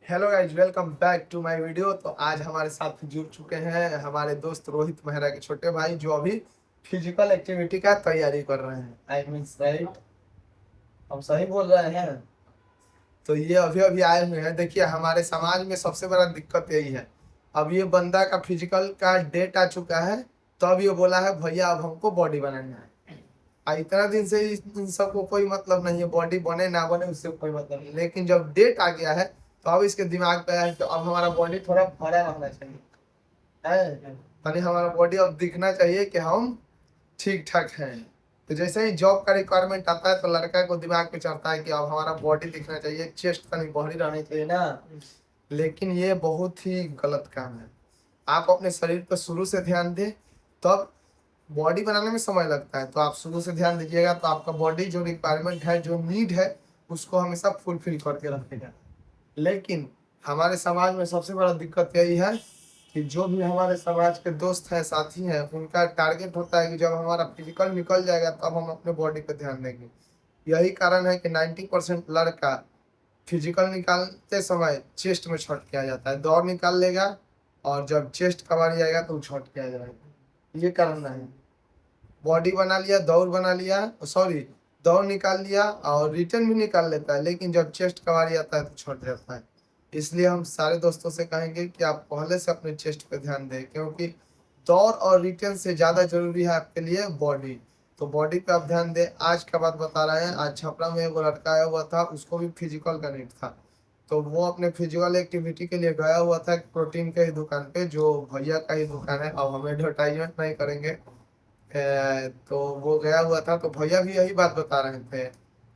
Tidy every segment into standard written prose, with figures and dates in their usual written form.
Hello guys, welcome back to my video. तो आज हमारे साथ जुड़ चुके हैं हमारे दोस्त रोहित मेहरा के छोटे भाई, जो अभी फिजिकल एक्टिविटी का तैयारी कर रहे हैं। आई मीन राइट, हम सही बोल रहे हैं। तो ये अभी अभी आए हुए हैं। देखिए, हमारे समाज में सबसे बड़ा दिक्कत यही है। अब ये बंदा का फिजिकल का डेट आ चुका है, तो अब ये बोला है भैया अब हमको बॉडी बनाना है। इतना दिन से इन सबको कोई मतलब नहीं है, बॉडी बने ना बने उससे कोई मतलब नहीं। लेकिन जब डेट आ गया है तो अब इसके दिमाग पे है कि अब हमारा बॉडी थोड़ा भरा रहना चाहिए है। यानी हमारा बॉडी अब दिखना चाहिए कि हम ठीक ठाक हैं। तो जैसे ही जॉब का रिक्वायरमेंट आता है तो लड़का को दिमाग पे चढ़ता है कि अब हमारा बॉडी दिखना चाहिए, चेस्ट कहीं बड़ी रहनी चाहिए ना। लेकिन ये बहुत ही गलत काम है। आप अपने शरीर पर शुरू से ध्यान दें, तब बॉडी बनाने में समय लगता है। तो आप शुरू से ध्यान दीजिएगा तो आपका बॉडी जो रिक्वायरमेंट है, जो नीड है, उसको हमेशा फुलफिल करके रखेगा। लेकिन हमारे समाज में सबसे बड़ा दिक्कत यही है कि जो भी हमारे समाज के दोस्त हैं, साथी हैं, उनका टारगेट होता है कि जब हमारा फिजिकल निकल जाएगा तब हम अपने बॉडी पे ध्यान देंगे। यही कारण है कि 90% लड़का फिजिकल निकालते समय चेस्ट में छट किया जाता है। दौड़ निकाल लेगा और जब चेस्ट का बारी आएगा तो छट किया जाएगा। ये कारण है। बॉडी बना लिया, दौड़ बना लिया, सॉरी, दौड़ निकाल लिया और रिटर्न भी निकाल लेता है, लेकिन जब चेस्ट का बारी आता है तो छोड़ जाता है। इसलिए हम सारे दोस्तों से कहेंगे कि आप पहले से अपने चेस्ट पे ध्यान दें, क्योंकि दौड़ और रिटर्न से ज़्यादा जरूरी है आपके लिए बॉडी। तो बॉडी पे आप ध्यान दें। आज का बात बता रहे हैं, आज छपरा में एक लड़का आया हुआ था, उसको भी फिजिकल का नीड था। तो वो अपने फिजिकल एक्टिविटी के लिए गया हुआ था प्रोटीन के ही दुकान पे, जो भैया का ही दुकान है। अब हम एडवर्टाइजमेंट नहीं करेंगे। तो वो गया हुआ था, तो भैया भी यही बात बता रहे थे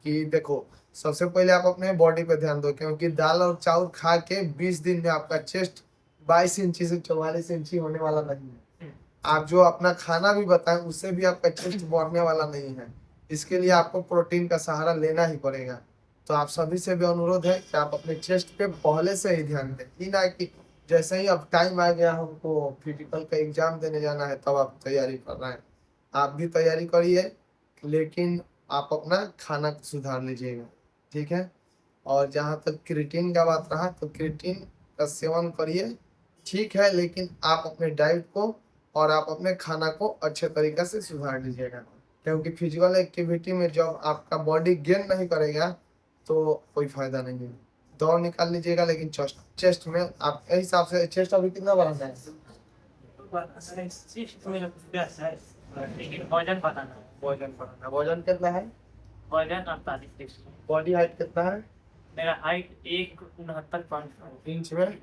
कि देखो, सबसे पहले आप अपने बॉडी पे ध्यान दो, क्योंकि दाल और चावल खा के 20 दिन में आपका चेस्ट 22 इंची से 44 इंची होने वाला नहीं है। आप जो अपना खाना भी बताएं, उससे भी आपका चेस्ट बढ़ने वाला नहीं है। इसके लिए आपको प्रोटीन का सहारा लेना ही पड़ेगा। तो आप सभी से भी अनुरोध है कि आप अपने चेस्ट पे पहले से ही ध्यान दें, ही ना कि जैसे ही अब टाइम आ गया हमको फिजिकल का एग्जाम देने जाना है तब आप तैयारी कर रहे हैं। आप भी तैयारी करिए, लेकिन आप अपना खाना को सुधार लीजिएगा, ठीक है। और जहाँ तक क्रिएटिन का बात रहा, तो क्रिएटिन का सेवन करिए, ठीक है, लेकिन आप अपने डाइट को और आप अपने खाना को अच्छे तरीके से सुधार लीजिएगा। क्योंकि फिजिकल एक्टिविटी में जब आपका बॉडी गेन नहीं करेगा तो कोई फायदा नहीं है। दौड़ निकाल लीजिएगा, लेकिन चेस्ट चेस्ट में आप हिसाब से चेस्ट अभी कितना बढ़ाना है? मेरा अभ्यास है, लेकिन वजन बताना है। वजन कितना है? वजन 48। बॉडी हाइट कितना है? मेरा हाइट 169.5 इंच में?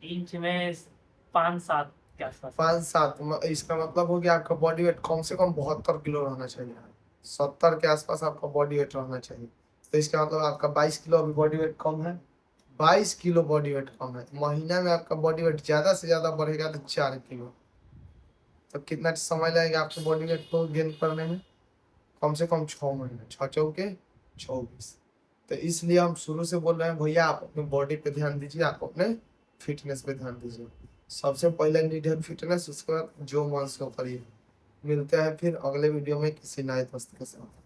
इंच में 5-7 के आसपास। 5-7, इसका मतलब हो गया आपका बॉडी वेट कम से कम 72 किलो रहना चाहिए। 70 के आसपास आपका बॉडी वेट रहना चाहिए। तो इसका मतलब आपका 22 किलो अभी बॉडी वेट कम है। 22 किलो बॉडी वेट कम है। महीना में आपका बॉडी वेट ज्यादा से ज्यादा बढ़ेगा तो 4 किलो। तो कितना समय लगेगा आपके बॉडी वेट को गेन करने में? कम से कम 6 महीने। 6 चौके 24। तो इसलिए हम शुरू से बोल रहे हैं भैया, आप अपने बॉडी पे ध्यान दीजिए, आप अपने फिटनेस पे ध्यान दीजिए। सबसे पहले नीड है फिटनेस, उसके बाद जो मन से करिए। मिलते हैं फिर अगले वीडियो में किसी नए दोस्त के साथ।